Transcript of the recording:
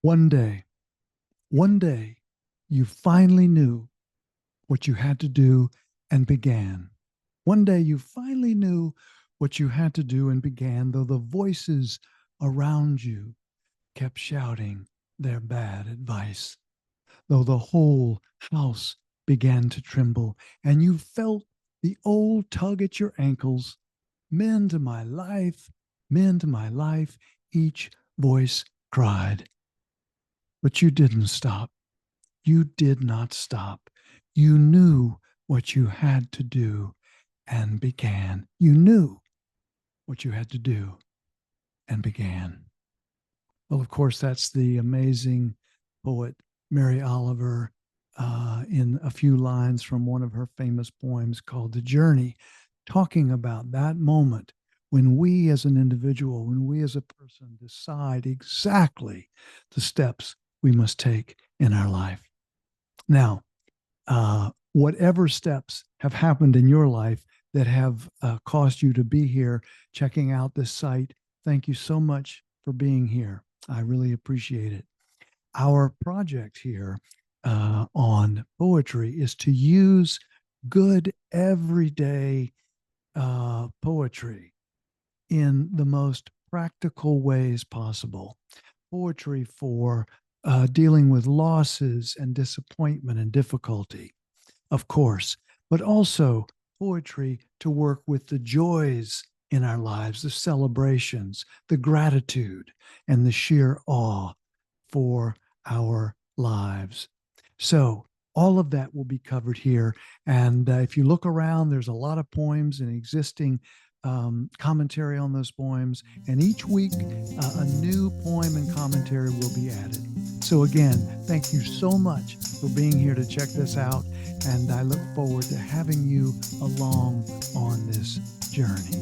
One day, one day, you finally knew what you had to do and began. One day you finally knew what you had to do and began, though the voices around you kept shouting their bad advice, though the whole house began to tremble, and you felt the old tug at your ankles. Men to my life, men to my life, each voice cried. But you didn't stop. You did not stop. You knew what you had to do and began. You knew what you had to do and began. Well, of course, that's the amazing poet Mary Oliver in a few lines from one of her famous poems called The Journey, talking about that moment when we as an individual, when we as a person decide exactly the steps we must take in our life. Now, whatever steps have happened in your life that have caused you to be here checking out this site, thank you so much for being here. I really appreciate it. Our project here on poetry is to use good everyday poetry in the most practical ways possible. Poetry for dealing with losses and disappointment and difficulty, of course, but also poetry to work with the joys in our lives, the celebrations, the gratitude, and the sheer awe for our lives. So, all of that will be covered here. And if you look around, there's a lot of poems and existing commentary on those poems. And each week, a new poem and commentary will be added. So, again, thank you so much for being here to check this out. And I look forward to having you along on this journey.